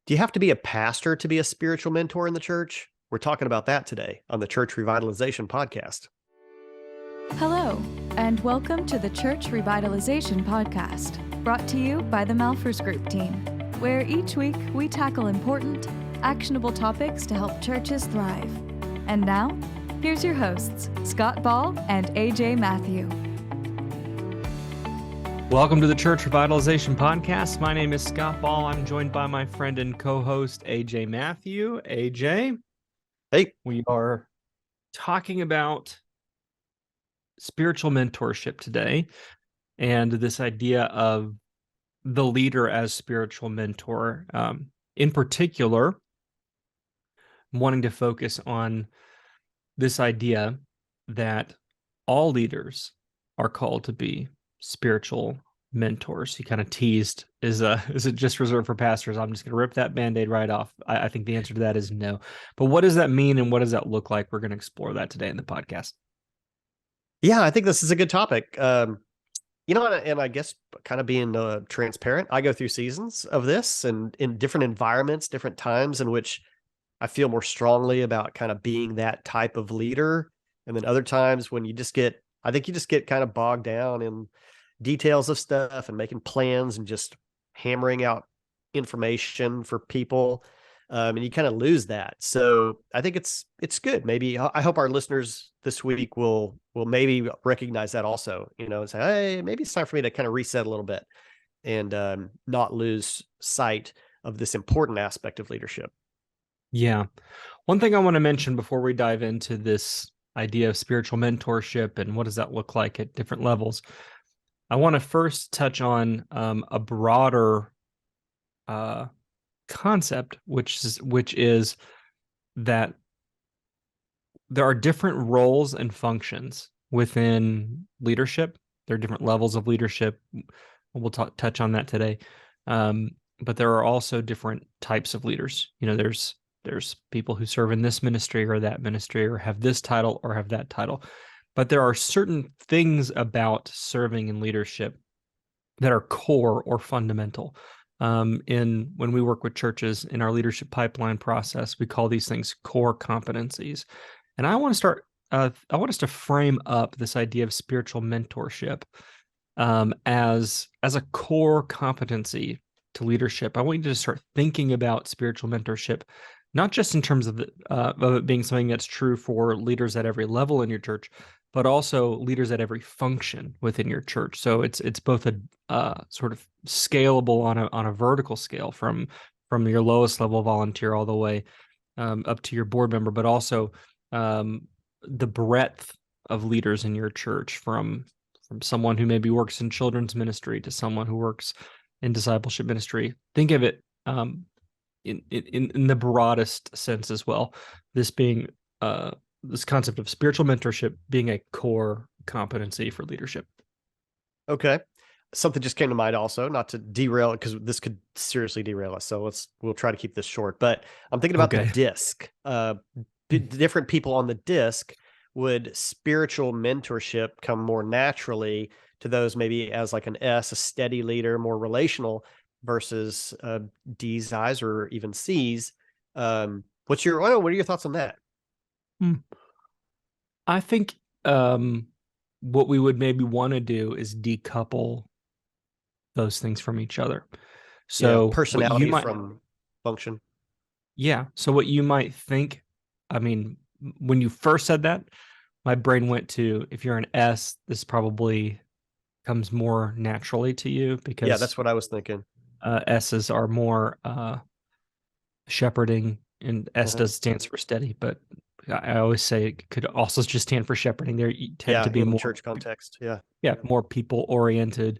Do you have to be a pastor to be a spiritual mentor in the church? We're talking about that today on the Church Revitalization Podcast. Hello, and welcome to the Church Revitalization Podcast, brought to you by the Malphurs Group team, where each week we tackle important, actionable topics to help churches thrive. And now, here's your hosts, Scott Ball and AJ Matthew. Welcome to the Church Revitalization Podcast. My name is Scott Ball. I'm joined by my friend and co-host, AJ Matthew. AJ, hey, we are talking about spiritual mentorship today and this idea of the leader as spiritual mentor. In particular, I'm wanting to focus on this idea that all leaders are called to be spiritual mentors. He kind of teased, is it just reserved for pastors? I'm just going to rip that Band-Aid right off. I think the answer to that is no. But what does that mean and what does that look like? We're going to explore that today in the podcast. Yeah, I think this is a good topic. And I guess kind of being transparent, I go through seasons of this and in different environments, different times in which I feel more strongly about kind of being that type of leader. And then other times when you just get kind of bogged down in details of stuff and making plans and just hammering out information for people. And you kind of lose that. So I think it's good. Maybe I hope our listeners this week will maybe recognize that also, and say, hey, maybe it's time for me to kind of reset a little bit and not lose sight of this important aspect of leadership. Yeah. One thing I want to mention before we dive into this idea of spiritual mentorship and what does that look like at different levels, I want to first touch on a broader concept, which is that there are different roles and functions within leadership. There are different levels of leadership. We'll touch on that today. But there are also different types of leaders. There's people who serve in this ministry or that ministry or have this title or have that title. But there are certain things about serving in leadership that are core or fundamental. When we work with churches in our leadership pipeline process, we call these things core competencies. And I want us to frame up this idea of spiritual mentorship as a core competency to leadership. I want you to start thinking about spiritual mentorship, not just in terms of it being something that's true for leaders at every level in your church, but also leaders at every function within your church. So it's both a sort of scalable on a vertical scale from your lowest level volunteer all the way up to your board member, but also the breadth of leaders in your church, from someone who maybe works in children's ministry to someone who works in discipleship ministry. Think of it in the broadest sense as well. This being this concept of spiritual mentorship being a core competency for leadership. Okay. Something just came to mind also, not to derail it, because this could seriously derail us. So we'll try to keep this short, but I'm thinking about the disc. Different people on the disc. Would spiritual mentorship come more naturally to those maybe as like an S, a steady leader, more relational, versus D's, I's, or even C's? What are your thoughts on that? I think what we would maybe want to do is decouple those things from each other. So personality from function. Yeah. So what you might think, when you first said that, my brain went to, if you're an S, this probably comes more naturally to you because that's what I was thinking. S's are more shepherding, and S stands for steady, but I always say it could also just stand for shepherding. They tend to be in more church context. More people oriented,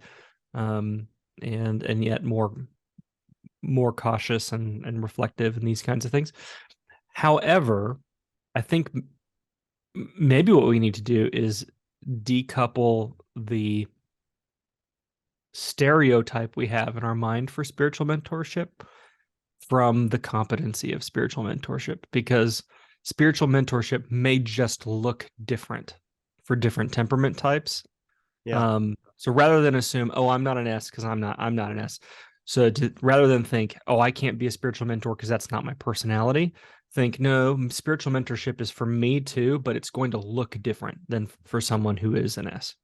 and yet more cautious and reflective and these kinds of things. However, I think maybe what we need to do is decouple the stereotype we have in our mind for spiritual mentorship from the competency of spiritual mentorship, because spiritual mentorship may just look different for different temperament types. So rather than assume, I'm not an S because I'm not an S. So rather than think, oh, I can't be a spiritual mentor because that's not my personality, think, no, spiritual mentorship is for me too, but it's going to look different than for someone who is an S.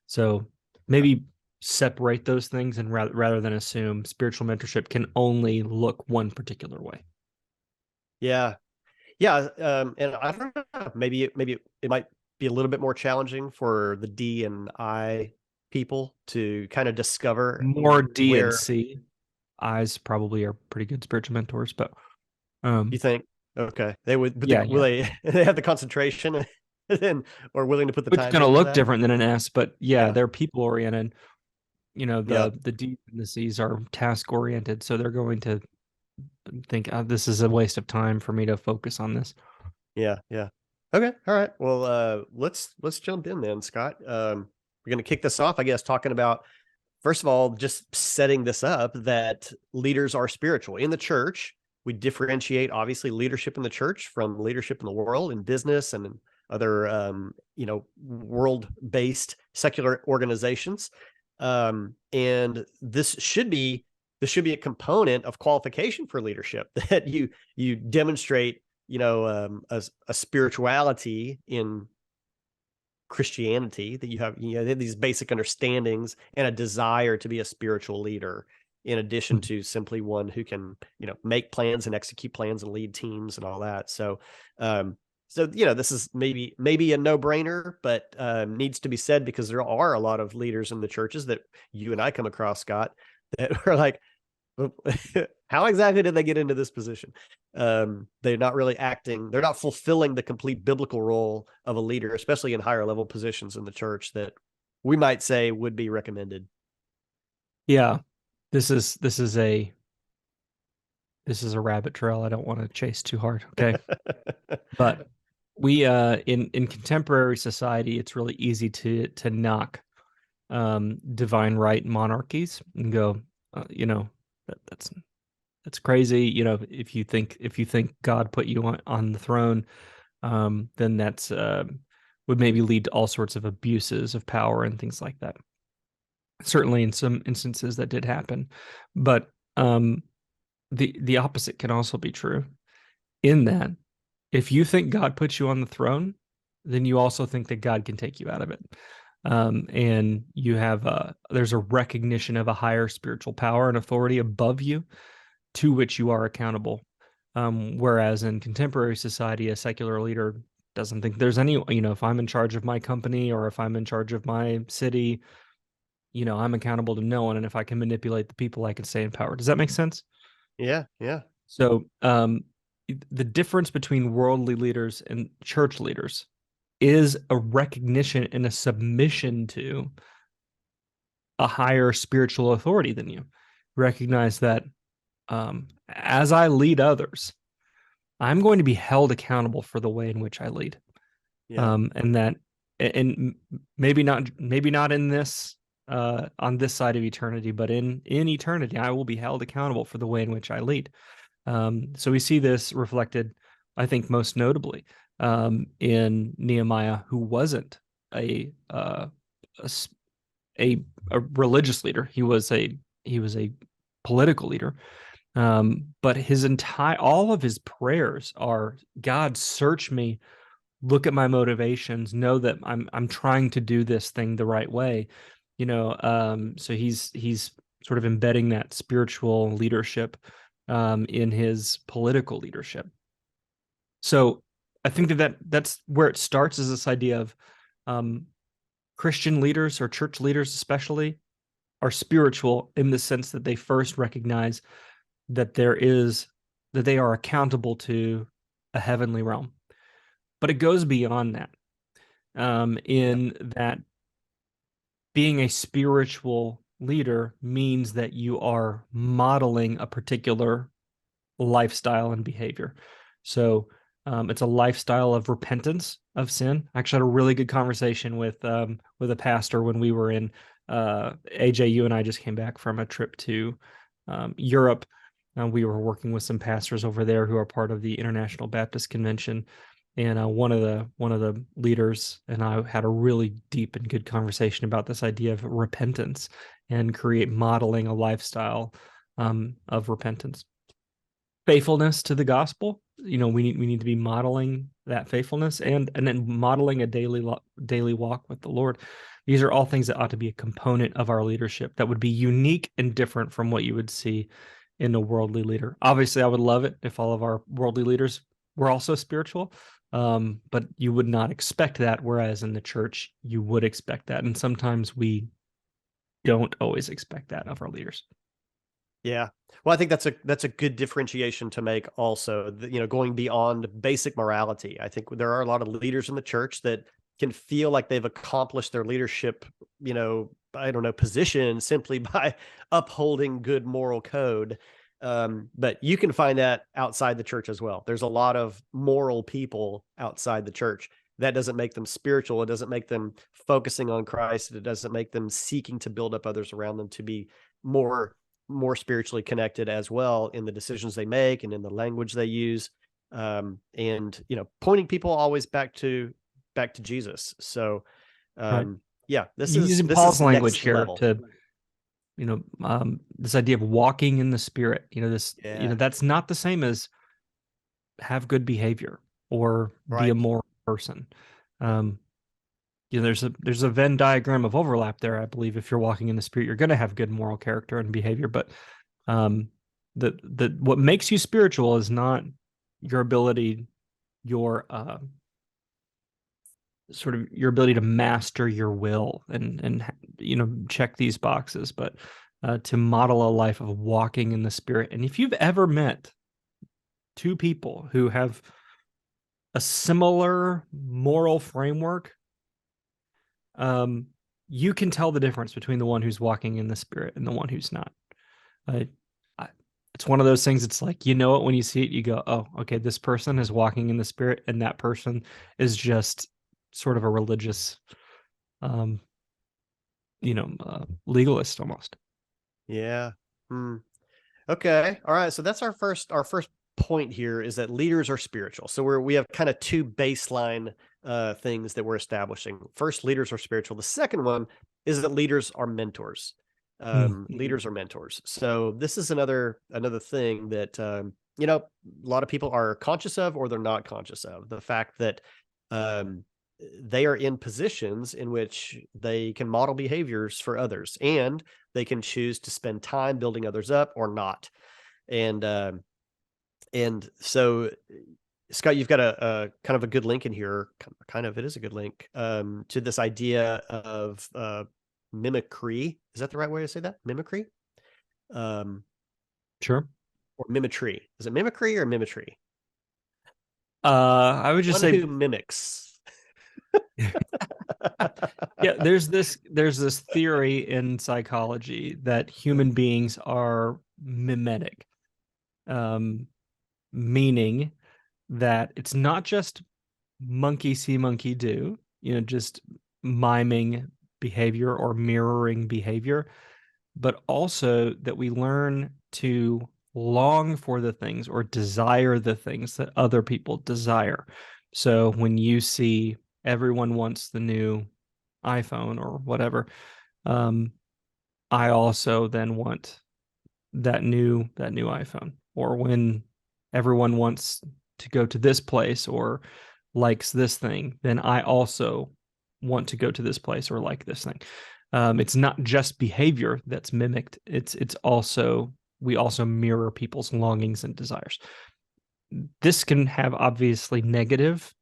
So maybe separate those things, and rather than assume spiritual mentorship can only look one particular way. Yeah. Yeah. And I don't know, maybe it might be a little bit more challenging for the D and I people to kind of discover More D and where C. I's probably are pretty good spiritual mentors, but you think, okay, they would, but yeah, will they have the concentration and or willing to put the which is time going to in for look that? different than an S, but Yeah. they're people oriented. Yeah. The D and the C's are task oriented, so they're going to think, this is a waste of time for me to focus on this. Yeah. Yeah. Okay. All right. Well, let's jump in then, Scott. We're going to kick this off, I guess, talking about, first of all, just setting this up that leaders are spiritual in the church. We differentiate, obviously, leadership in the church from leadership in the world, in business, and in other, world-based secular organizations. And this should be a component of qualification for leadership, that you demonstrate, a spirituality in Christianity, that you have these basic understandings and a desire to be a spiritual leader, in addition to simply one who can make plans and execute plans and lead teams and all that. So this is maybe a no-brainer, but needs to be said, because there are a lot of leaders in the churches that you and I come across, Scott, that are like, how exactly did they get into this position? They're not really acting, they're not fulfilling the complete biblical role of a leader, especially in higher level positions in the church that we might say would be recommended. Yeah, this is a rabbit trail I don't want to chase too hard. Okay. But we in contemporary society, it's really easy to knock divine right monarchies and go, that's crazy. If you think God put you on the throne, then that's would maybe lead to all sorts of abuses of power and things like that. Certainly, in some instances, that did happen, but the opposite can also be true. In that, if you think God put you on the throne, then you also think that God can take you out of it. And you have there's a recognition of a higher spiritual power and authority above you, to which you are accountable. Whereas in contemporary society, a secular leader doesn't think there's any, if I'm in charge of my company or if I'm in charge of my city, I'm accountable to no one. And if I can manipulate the people, I can stay in power. Does that make sense? Yeah. Yeah. So the difference between worldly leaders and church leaders is a recognition and a submission to a higher spiritual authority than you. Recognize that as I lead others, I'm going to be held accountable for the way in which I lead. Yeah. And maybe not in this on this side of eternity, but in eternity, I will be held accountable for the way in which I lead. So we see this reflected, I think, most notably in Nehemiah, who wasn't a religious leader. He was a political leader. But all of his prayers are, God, search me, look at my motivations, know that I'm trying to do this thing the right way. So he's sort of embedding that spiritual leadership in his political leadership. So I think that's where it starts, is this idea of Christian leaders, or church leaders especially, are spiritual in the sense that they first recognize that they are accountable to a heavenly realm. But it goes beyond that, that being a spiritual leader means that you are modeling a particular lifestyle and behavior. So it's a lifestyle of repentance of sin. I actually had a really good conversation with a pastor when we were in AJ. You and I just came back from a trip to Europe. We were working with some pastors over there who are part of the International Baptist Convention, and one of the leaders and I had a really deep and good conversation about this idea of repentance and modeling a lifestyle of repentance. Faithfulness to the gospel. We need to be modeling that faithfulness, and then modeling a daily walk with the Lord. These are all things that ought to be a component of our leadership that would be unique and different from what you would see in a worldly leader. Obviously, I would love it if all of our worldly leaders were also spiritual, but you would not expect that, whereas in the church, you would expect that. And sometimes we don't always expect that of our leaders. Yeah. Well, I think that's a good differentiation to make also, going beyond basic morality. I think there are a lot of leaders in the church that can feel like they've accomplished their leadership, I don't know, position simply by upholding good moral code. But you can find that outside the church as well. There's a lot of moral people outside the church. That doesn't make them spiritual. It doesn't make them focusing on Christ. It doesn't make them seeking to build up others around them to be more spiritually connected as well in the decisions they make and in the language they use. And pointing people always back to Jesus. So Right. yeah, this Using is Paul's language next here level. to, this idea of walking in the Spirit, Yeah. that's not the same as have good behavior or be Right. a moral person. There's a Venn diagram of overlap there. I believe if you're walking in the Spirit, you're going to have good moral character and behavior. But what makes you spiritual is not your ability, your sort of your ability to master your will and check these boxes, but to model a life of walking in the Spirit. And if you've ever met two people who have a similar moral framework, you can tell the difference between the one who's walking in the Spirit and the one who's not. It's one of those things. It's like, it when you see it, you go, oh, okay, this person is walking in the Spirit, and that person is just sort of a religious, legalist almost. Yeah. Okay. All right. So that's our first point here, is that leaders are spiritual. So we have kind of two baseline things that we're establishing. First, leaders are spiritual. The second one is that leaders are mentors. Leaders are mentors. So this is another thing that a lot of people are conscious of, or they're not conscious of, the fact that they are in positions in which they can model behaviors for others, and they can choose to spend time building others up or not. And so, Scott, you've got a kind of a good link in here. It is a good link to this idea of mimicry. Is that the right way to say that? Mimicry? Sure. Or mimicry. Is it mimicry or mimicry? I would just One say who mimics. Yeah, there's this theory in psychology that human beings are mimetic, meaning that it's not just monkey see, monkey do, just miming behavior or mirroring behavior, but also that we learn to long for the things or desire the things that other people desire. So when you see everyone wants the new iPhone or whatever, I also then want that new iPhone. Or when everyone wants to go to this place or likes this thing, then I also want to go to this place or like this thing. It's not just behavior that's mimicked. It's also, we also mirror people's longings and desires. This can have obviously negative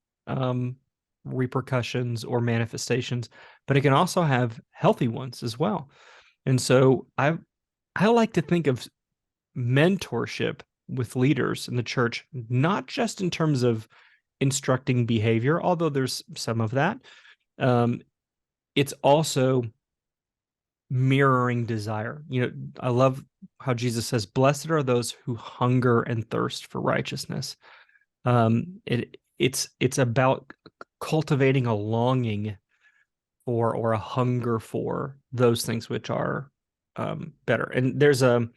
repercussions or manifestations, but it can also have healthy ones as well. And so I like to think of mentorship with leaders in the church, not just in terms of instructing behavior, although there's some of that. It's also mirroring desire. I love how Jesus says, "Blessed are those who hunger and thirst for righteousness." It's about cultivating a longing for, or a hunger for, those things which are better. And there's an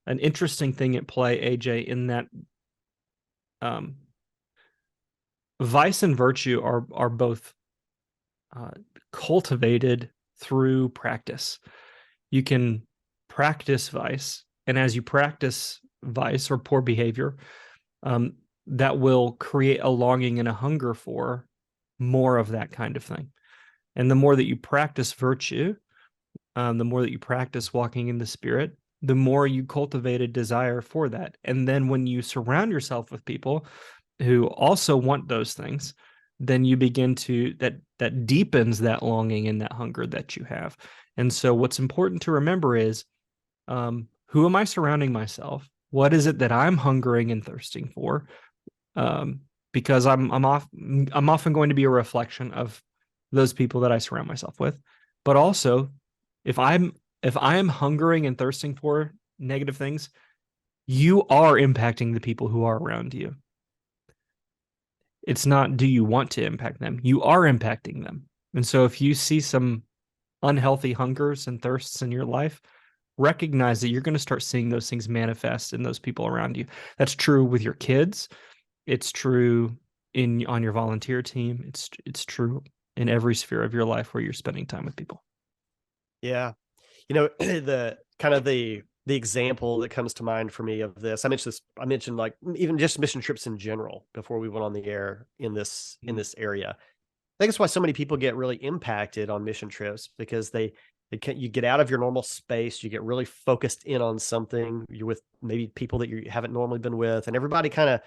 interesting thing at play, AJ, in that vice and virtue are both cultivated through practice. You can practice vice And as you practice vice or poor behavior, that will create a longing and a hunger for more of that kind of thing. And the more that you practice virtue, the more that you practice walking in the Spirit, the more you cultivate a desire for that. And then when you surround yourself with people who also want those things, then you begin to, that deepens that longing and that hunger that you have. And so what's important to remember is, who am I surrounding myself? What is it that I'm hungering and thirsting for? Because I'm often going to be a reflection of those people that I surround myself with. But also, if I am hungering and thirsting for negative things, you are impacting the people who are around you. It's not, do you want to impact them? You are impacting them. And so if you see some unhealthy hungers and thirsts in your life, recognize that you're going to start seeing those things manifest in those people around you. That's true with your kids. It's true on your volunteer team. It's true in every sphere of your life where you're spending time with people. Yeah. The kind of the example that comes to mind for me of this, I mentioned like even just mission trips in general before we went on the air in this area. I think that's why so many people get really impacted on mission trips, because you get out of your normal space, you get really focused in on something. You're with maybe people that you haven't normally been with, and everybody kind of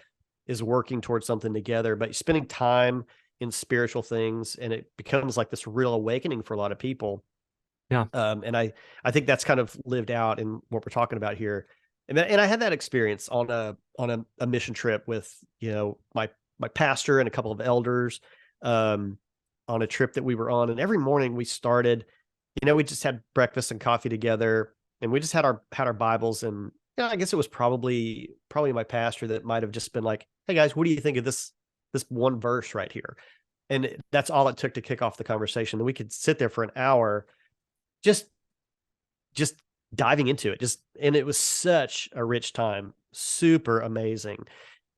is working towards something together, but you're spending time in spiritual things, and it becomes like this real awakening for a lot of people. Yeah. And I think that's kind of lived out in what we're talking about here. And I had that experience on a mission trip with, my pastor and a couple of elders, on a trip that we were on. And every morning we started, we just had breakfast and coffee together, and we just had our Bibles. And I guess it was probably my pastor that might have just been like, "Hey guys, what do you think of this one verse right here?" And that's all it took to kick off the conversation. And we could sit there for an hour just diving into it. And it was such a rich time, super amazing.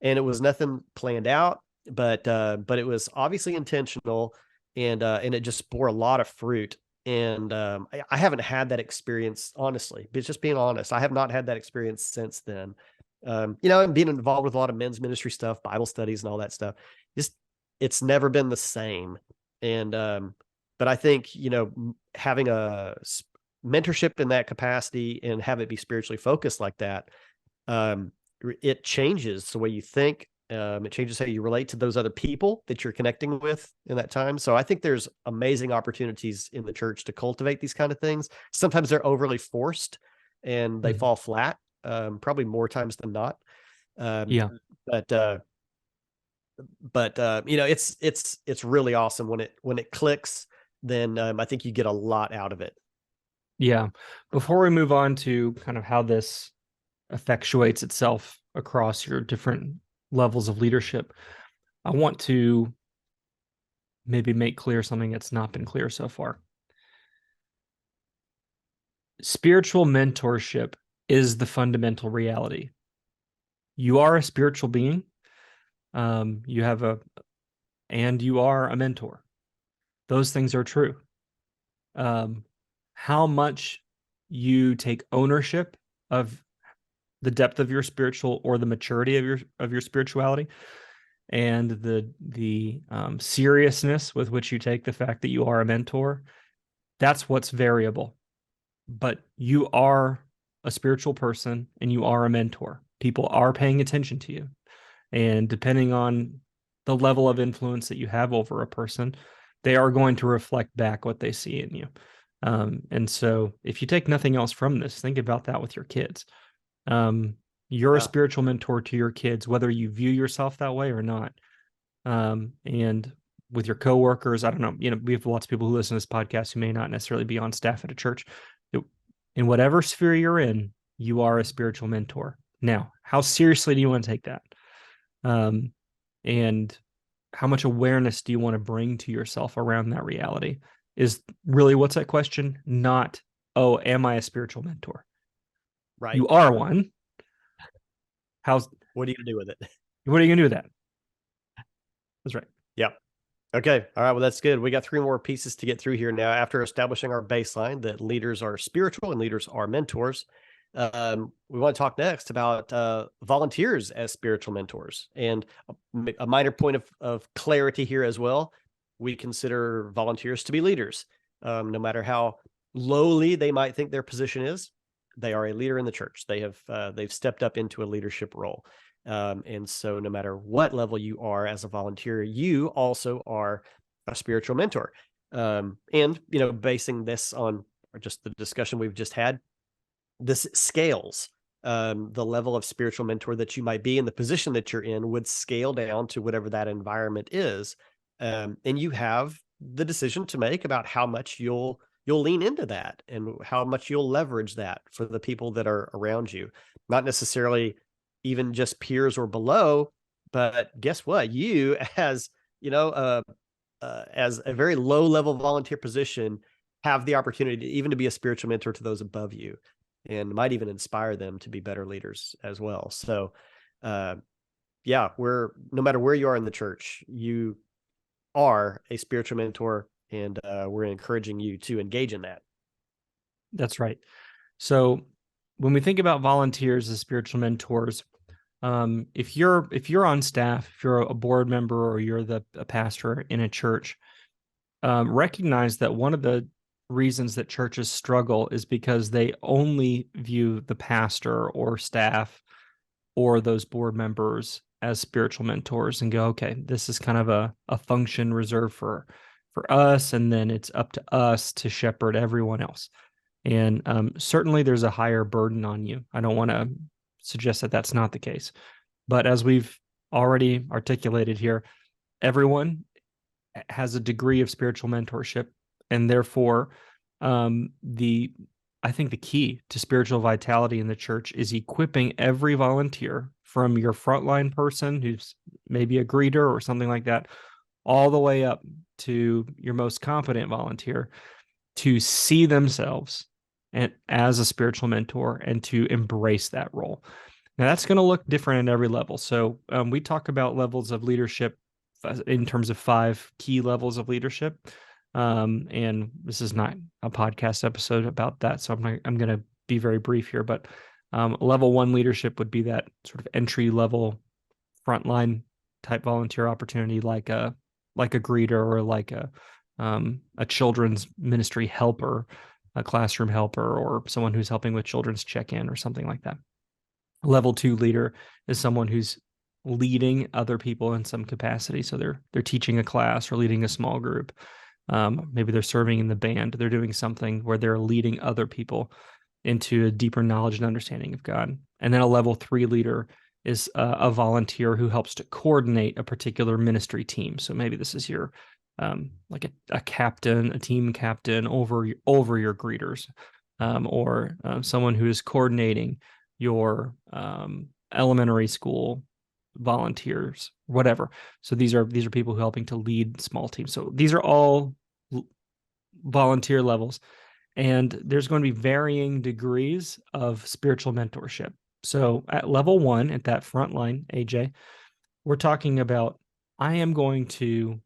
And it was nothing planned out, but it was obviously intentional, and it just bore a lot of fruit. And I haven't had that experience, honestly, but just being honest, I have not had that experience since then. And being involved with a lot of men's ministry stuff, Bible studies and all that stuff, just, it's never been the same. And, but I think, having a mentorship in that capacity and have it be spiritually focused like that, it changes the way you think. It changes how you relate to those other people that you're connecting with in that time. So I think there's amazing opportunities in the church to cultivate these kind of things. Sometimes they're overly forced and they fall flat, probably more times than not. Yeah. But it's really awesome when it clicks. Then I think you get a lot out of it. Yeah. Before we move on to kind of how this effectuates itself across your different levels of leadership, I want to maybe make clear something that's not been clear so far. Spiritual mentorship is the fundamental reality. You are a spiritual being. And you are a mentor. Those things are true. How much you take ownership of the depth of your spiritual, or the maturity of your spirituality, and the seriousness with which you take the fact that you are a mentor, that's what's variable. But you are a spiritual person, and you are a mentor. People are paying attention to you, and depending on the level of influence that you have over a person, they are going to reflect back what they see in you. And so if you take nothing else from this, think about that with your kids. You're a spiritual mentor to your kids, whether you view yourself that way or not. And with your coworkers, I don't know, we have lots of people who listen to this podcast who may not necessarily be on staff at a church. In whatever sphere you're in, you are a spiritual mentor. Now, how seriously do you want to take that? And how much awareness do you want to bring to yourself around that reality is really what's that question, not, oh, am I a spiritual mentor? Right. You are one. What are you going to do with it? What are you going to do with that? That's right. Yeah. Okay. All right. Well, that's good. We got 3 more pieces to get through here now. After establishing our baseline that leaders are spiritual and leaders are mentors, We want to talk next about volunteers as spiritual mentors. And a minor point of clarity here as well. We consider volunteers to be leaders. No matter how lowly they might think their position is, they are a leader in the church. They've stepped up into a leadership role. And so no matter what level you are as a volunteer, you also are a spiritual mentor. And, basing this on just the discussion we've just had, this scales. The level of spiritual mentor that you might be and the position that you're in would scale down to whatever that environment is. And you have the decision to make about how much you'll lean into that and how much you'll leverage that for the people that are around you, not necessarily even just peers or below, but guess what? You as a very low level volunteer position, have the opportunity to even to be a spiritual mentor to those above you, and might even inspire them to be better leaders as well. So, yeah, no matter where you are in the church, you are a spiritual mentor, and we're encouraging you to engage in that. That's right. So when we think about volunteers as spiritual mentors, if you're on staff, if you're a board member or you're a pastor in a church, recognize that one of the reasons that churches struggle is because they only view the pastor or staff or those board members as spiritual mentors and go, okay, this is kind of a function reserved for us, and then it's up to us to shepherd everyone else. And certainly there's a higher burden on you. I don't want to suggest that that's not the case. But as we've already articulated here, everyone has a degree of spiritual mentorship, and therefore I think the key to spiritual vitality in the church is equipping every volunteer, from your frontline person who's maybe a greeter or something like that, all the way up to your most competent volunteer, to see themselves as a spiritual mentor and to embrace that role. Now, that's going to look different at every level. So we talk about levels of leadership in terms of 5 key levels of leadership. And this is not a podcast episode about that, so I'm going to be very brief here. But level 1 leadership would be that sort of entry level, frontline type volunteer opportunity, like a greeter or like a children's ministry helper, a classroom helper, or someone who's helping with children's check-in or something like that. Level 2 leader is someone who's leading other people in some capacity. So they're teaching a class or leading a small group. Maybe they're serving in the band. They're doing something where they're leading other people into a deeper knowledge and understanding of God. And then a level 3 leader is a volunteer who helps to coordinate a particular ministry team. So maybe this is your like a captain, a team captain over your greeters, or someone who is coordinating your elementary school volunteers, whatever. So these are people who are helping to lead small teams. So these are all volunteer levels, and there's going to be varying degrees of spiritual mentorship. So at level 1, at that front line, AJ, we're talking about, I am going to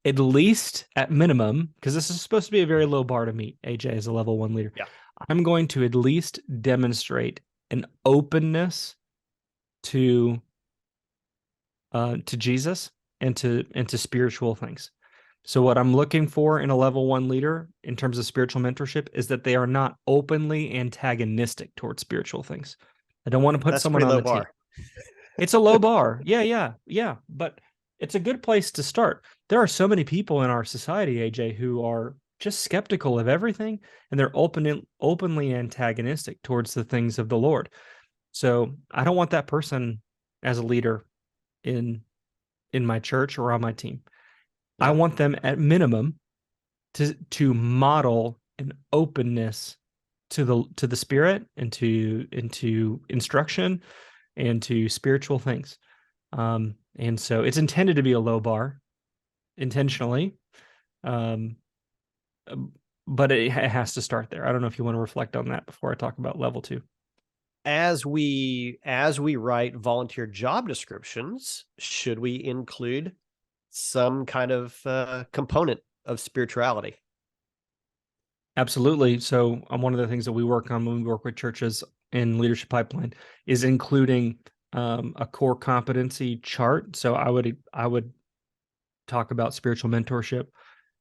at least, at minimum, because this is supposed to be a very low bar to meet, AJ, as a level 1 leader. Yeah. I'm going to at least demonstrate an openness to Jesus and to spiritual things. So what I'm looking for in a level 1 leader in terms of spiritual mentorship is that they are not openly antagonistic towards spiritual things. I don't want to put someone on the team. It's a low bar. Yeah. But it's a good place to start. There are so many people in our society, AJ, who are just skeptical of everything, and they're openly antagonistic towards the things of the Lord. So I don't want that person as a leader in my church or on my team. Yeah. I want them at minimum to model an openness to the Spirit and into instruction and to spiritual things. And so it's intended to be a low bar intentionally. But it has to start there. I don't know if you want to reflect on that before I talk about level 2. As we write volunteer job descriptions, should we include some kind of component of spirituality? Absolutely. So one of the things that we work on when we work with churches in Leadership Pipeline is including a core competency chart. So I would talk about spiritual mentorship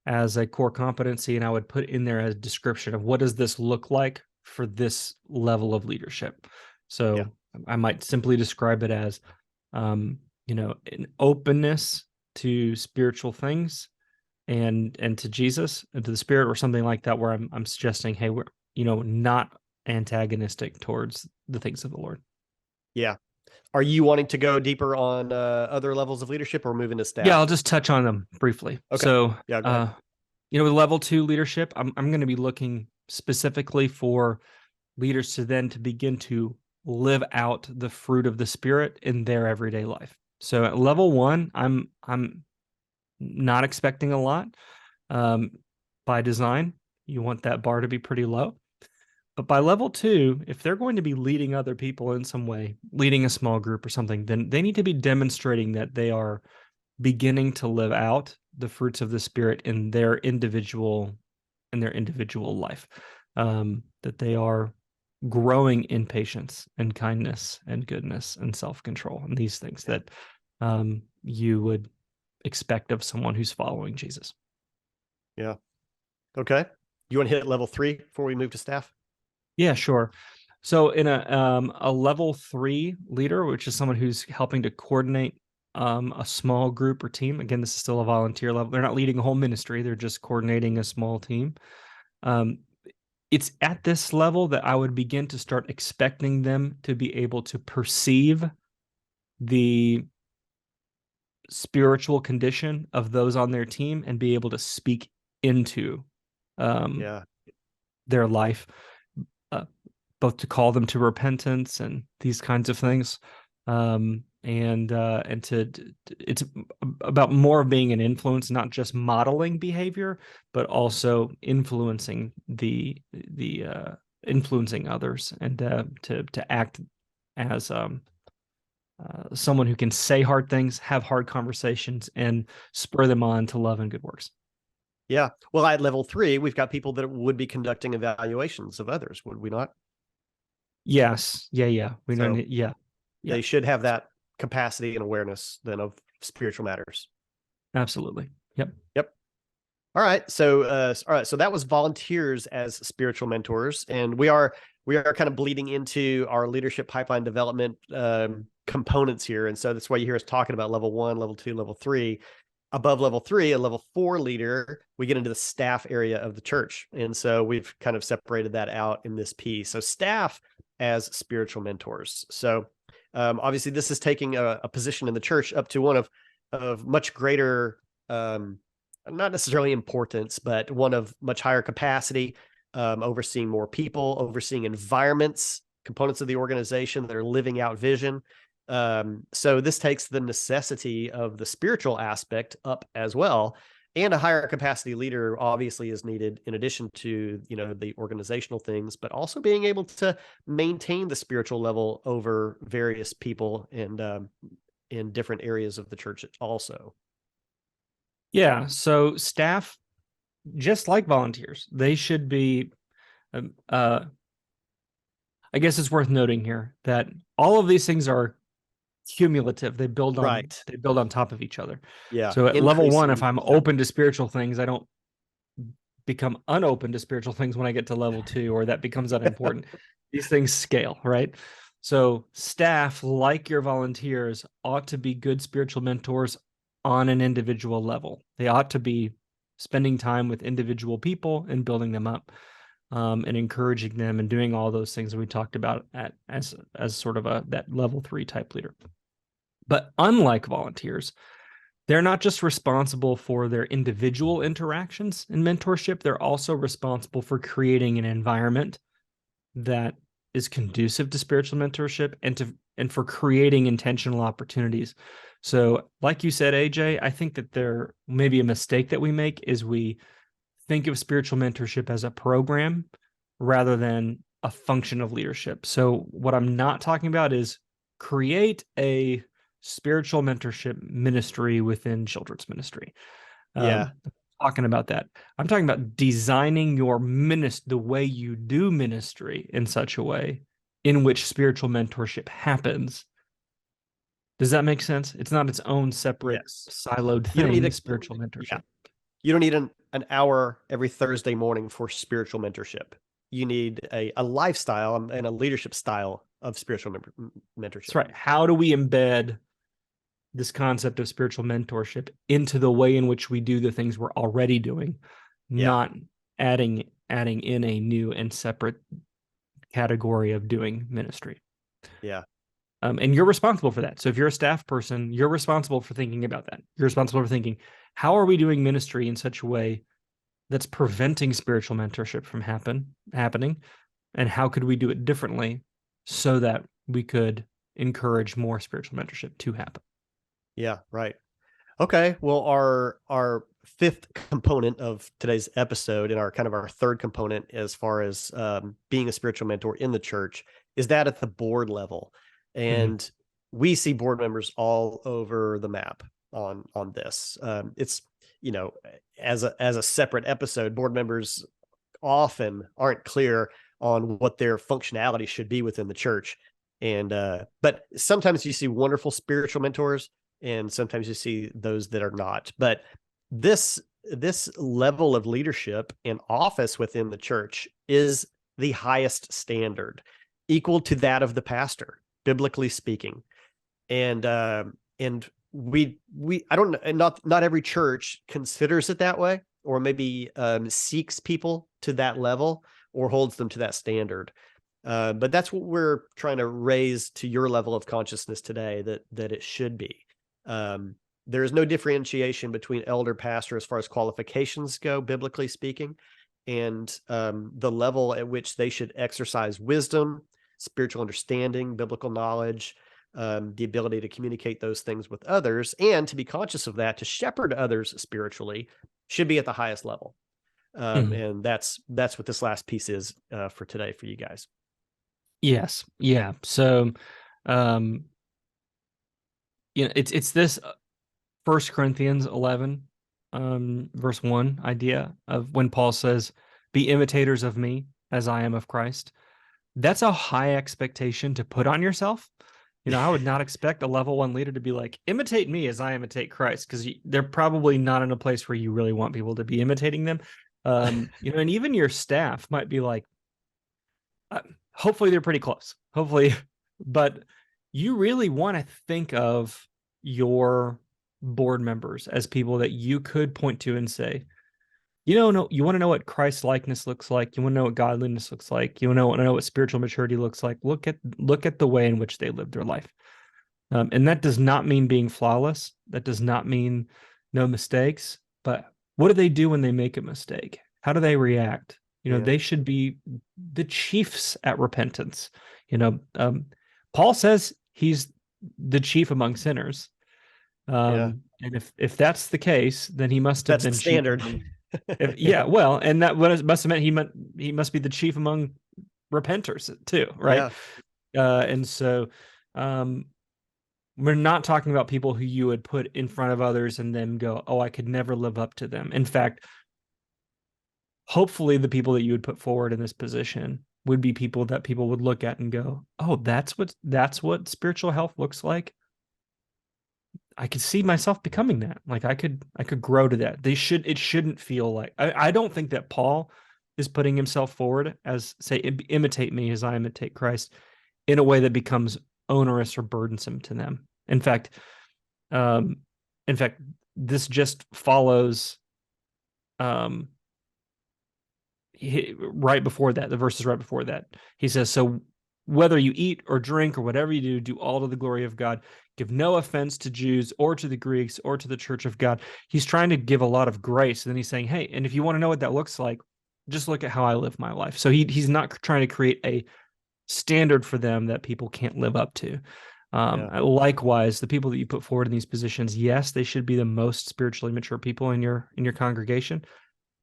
as a core competency, and I would put in there a description of what does this look like for this level of leadership. Yeah. So I might simply describe it as, an openness to spiritual things and to Jesus and to the Spirit, or something like that, where I'm suggesting, hey, we're not antagonistic towards the things of the Lord. Yeah. Are you wanting to go deeper on other levels of leadership or move into Yeah, I'll staff? just touch on them briefly. Okay. So, Yeah, go ahead. with level 2 leadership, I'm going to be looking specifically for leaders to begin to live out the fruit of the Spirit in their everyday life. So at level 1, I'm not expecting a lot. By design, you want that bar to be pretty low. But by level 2, if they're going to be leading other people in some way, leading a small group or something, then they need to be demonstrating that they are beginning to live out the fruits of the Spirit in their individual life. That they are growing in patience and kindness and goodness and self-control, and these things that you would expect of someone who's following Jesus. Yeah. Okay. You want to hit level 3 before we move to staff? Yeah, sure. So in a level 3 leader, which is someone who's helping to coordinate a small group or team. Again, this is still a volunteer level. They're not leading a whole ministry. They're just coordinating a small team. It's at this level that I would begin to start expecting them to be able to perceive the spiritual condition of those on their team and be able to speak into Yeah. their life, both to call them to repentance and these kinds of things. And it's about more of being an influence, not just modeling behavior, but also influencing the influencing others, and to act as someone who can say hard things, have hard conversations, and spur them on to love and good works. Yeah. Well, at level 3, we've got people that would be conducting evaluations of others, would we not? Yes. Yeah. We So don't. Yeah. they should have that capacity and awareness then of spiritual matters. Absolutely. Yep. Yep. All right. So that was volunteers as spiritual mentors, and we are kind of bleeding into our leadership pipeline development components here, and so that's why you hear us talking about level 1, level 2, level 3. Above level 3, a level 4 leader, we get into the staff area of the church, and so we've kind of separated that out in this piece. So staff as spiritual mentors. So obviously, this is taking a position in the church up to one of much greater. Not necessarily importance, but one of much higher capacity, overseeing more people, overseeing environments, components of the organization that are living out vision. So this takes the necessity of the spiritual aspect up as well. And a higher capacity leader obviously is needed in addition to, the organizational things, but also being able to maintain the spiritual level over various people and in different areas of the church also. Yeah. So staff, just like volunteers, they should be. I guess it's worth noting here that all of these things are cumulative. They build on Right. top of each other. Yeah. So at level 1, if Increasing. I'm open to spiritual things, I don't become unopen to spiritual things when I get to level 2, or that becomes unimportant. These things scale, right? So staff, like your volunteers, ought to be good spiritual mentors on an individual level. They ought to be spending time with individual people and building them up, and encouraging them, and doing all those things that we talked about as sort of that level 3 type leader. But unlike volunteers, they're not just responsible for their individual interactions in mentorship, they're also responsible for creating an environment that is conducive to spiritual mentorship, and for creating intentional opportunities. So, like you said, AJ, I think that there may be a mistake that we make is we think of spiritual mentorship as a program rather than a function of leadership. So what I'm not talking about is create a spiritual mentorship ministry within children's ministry. Yeah. talking about that. I'm talking about designing your the way you do ministry in such a way in which spiritual mentorship happens. Does that make sense? It's not its own separate siloed You don't thing, need spiritual mentorship. You don't need an hour every Thursday morning for spiritual mentorship. You need a lifestyle and a leadership style of spiritual mentorship. That's right. How do we embed this concept of spiritual mentorship into the way in which we do the things we're already doing, not adding in a new and separate category of doing ministry? Yeah. And you're responsible for that. So if you're a staff person, you're responsible for thinking about that. You're responsible for thinking, how are we doing ministry in such a way that's preventing spiritual mentorship from happening? And how could we do it differently so that we could encourage more spiritual mentorship to happen? Yeah, right. Okay. Well, our fifth component of today's episode and our third component as far as being a spiritual mentor in the church is that at the board level. And we see board members all over the map on this. It's, as a separate episode, board members often aren't clear on what their functionality should be within the church. And but sometimes you see wonderful spiritual mentors, and sometimes you see those that are not. But this level of leadership and office within the church is the highest standard, equal to that of the pastor, biblically speaking. And we I don't know, not every church considers it that way, or maybe seeks people to that level or holds them to that standard. But that's what we're trying to raise to your level of consciousness today, that it should be. There is no differentiation between elder pastor as far as qualifications go, biblically speaking, and the level at which they should exercise wisdom, spiritual understanding, biblical knowledge, the ability to communicate those things with others, and to be conscious of that, to shepherd others spiritually, should be at the highest level. And that's what this last piece is for today for you guys. Yes. Yeah. So, it's this 1 Corinthians 11, verse 1 idea of when Paul says, "Be imitators of me as I am of Christ." That's a high expectation to put on yourself. I would not expect a level 1 leader to be like, imitate me as I imitate Christ, because they're probably not in a place where you really want people to be imitating them. And even your staff might be like, hopefully they're pretty close, hopefully, but you really want to think of your board members as people that you could point to and say, you want to know what Christ likeness looks like. You want to know what godliness looks like. You want to know what spiritual maturity looks like. Look at the way in which they live their life. And that does not mean being flawless. That does not mean no mistakes. But what do they do when they make a mistake? How do they react? They should be the chiefs at repentance. Paul says he's the chief among sinners. And if that's the case, then he must have been standard. Well, and that must have meant he must be the chief among repenters too, right? And so we're not talking about people who you would put in front of others and then go, oh, I could never live up to them. In fact, hopefully the people that you would put forward in this position would be people that people would look at and go, oh, that's what spiritual health looks like. I could see myself becoming that. Like I could grow to that. It shouldn't feel like, I don't think that Paul is putting himself forward as, say, imitate me as I imitate Christ, in a way that becomes onerous or burdensome to them. In fact, this just follows right before that, the verses right before that. He says, so whether you eat or drink or whatever you do all to the glory of God. Give no offense to Jews or to the Greeks or to the church of God. He's trying to give a lot of grace. And then he's saying, hey, and if you want to know what that looks like, just look at how I live my life. So he's not trying to create a standard for them that people can't live up to. Likewise, the people that you put forward in these positions, yes, they should be the most spiritually mature people in your congregation,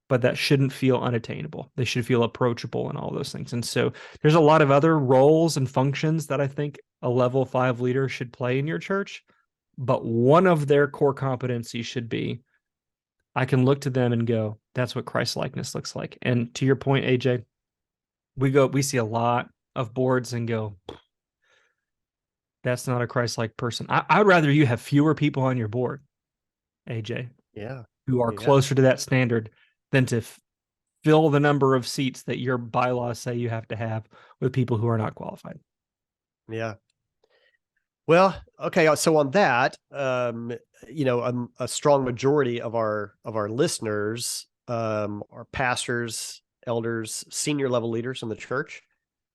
but that shouldn't feel unattainable. They should feel approachable and all those things. And so there's a lot of other roles and functions that I think a level 5 leader should play in your church, but one of their core competencies should be I can look to them and go, that's what Christ likeness looks like. And to your point, AJ, we see a lot of boards and go, that's not a Christ-like person. I'd rather you have fewer people on your board, AJ, Yeah. who are Yeah. closer to that standard than to fill the number of seats that your bylaws say you have to have with people who are not qualified. Yeah. Well, okay. So on that, a strong majority of our listeners are pastors, elders, senior level leaders in the church.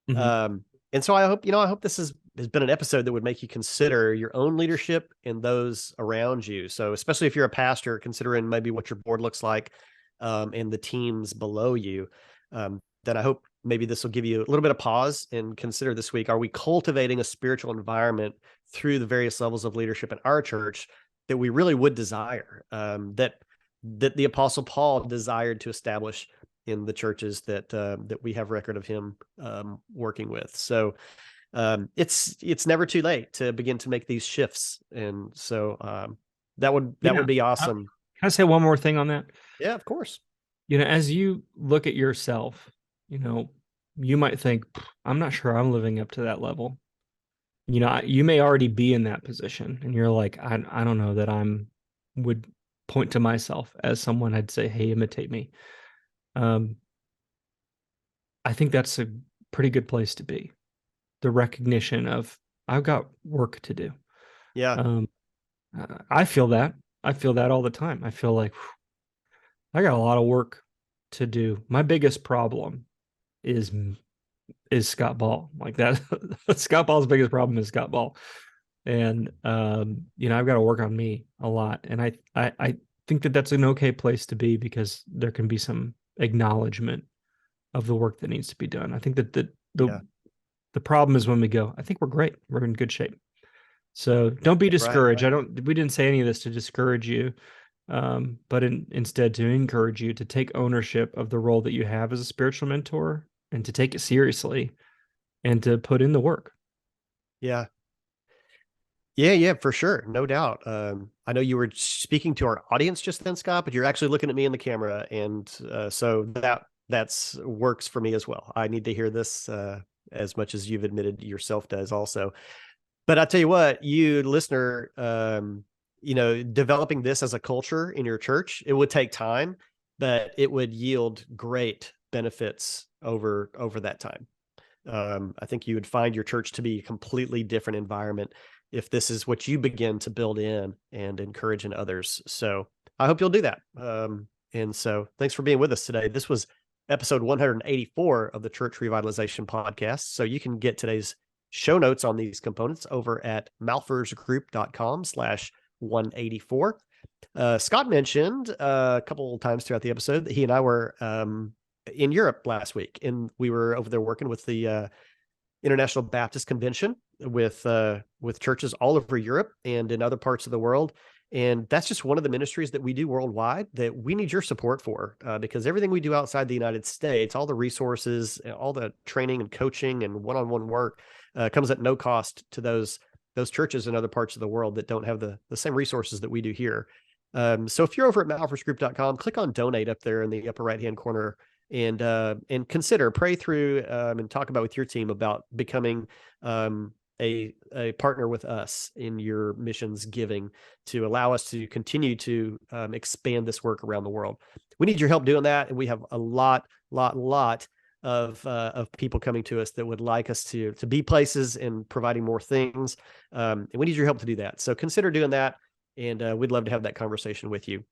Mhm. And so I hope this has been an episode that would make you consider your own leadership and those around you. So especially if you're a pastor, considering maybe what your board looks like, and the teams below you, then I hope maybe this will give you a little bit of pause and consider this week, are we cultivating a spiritual environment through the various levels of leadership in our church that we really would desire, that the Apostle Paul desired to establish in the churches that we have record of him working with. So it's never too late to begin to make these shifts, and so that would be awesome. Can I say one more thing on that? Yeah, of course. As you look at yourself, you might think, I'm not sure I'm living up to that level. You may already be in that position, and you're like, I don't know that would point to myself as someone I'd say, hey, imitate me. I think that's a pretty good place to be. The recognition of I've got work to do. Yeah. I feel that. I feel that all the time. I feel like I got a lot of work to do. My biggest problem is Scott Ball. Like that. Scott Ball's biggest problem is Scott Ball. And I've got to work on me a lot. And I think that that's an okay place to be, because there can be some acknowledgement of the work that needs to be done. I think that the problem is when we go, I think we're great. We're in good shape. So don't be discouraged. Right. We didn't say any of this to discourage you, but instead to encourage you to take ownership of the role that you have as a spiritual mentor, and to take it seriously and to put in the work. Yeah. Yeah, for sure. No doubt. I know you were speaking to our audience just then, Scott, but you're actually looking at me in the camera. And so that's works for me as well. I need to hear this as much as you've admitted yourself does also. But I tell you what, you listener, developing this as a culture in your church, it would take time, but it would yield great benefits over that time. I think you would find your church to be a completely different environment if this is what you begin to build in and encourage in others. So I hope you'll do that. And so thanks for being with us today. This was episode 184 of the Church Revitalization Podcast. So you can get today's show notes on these components over at malphursgroup.com/184. Scott mentioned a couple of times throughout the episode that he and I were in Europe last week, and we were over there working with the International Baptist Convention with churches all over Europe and in other parts of the world. And that's just one of the ministries that we do worldwide that we need your support for, because everything we do outside the United States, all the resources, all the training and coaching and one-on-one work comes at no cost to those churches in other parts of the world that don't have the same resources that we do here. So if you're over at malphursgroup.com, click on donate up there in the upper right-hand corner, and pray through and talk about with your team about becoming a partner with us in your missions giving, to allow us to continue to expand this work around the world. We need your help doing that, and we have a lot of people coming to us that would like us to be places and providing more things, and we need your help to do that. So consider doing that, and we'd love to have that conversation with you.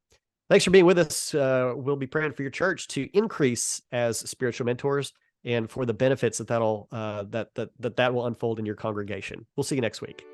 Thanks for being with us. We'll be praying for your church to increase as spiritual mentors, and for the benefits that will unfold in your congregation. We'll see you next week.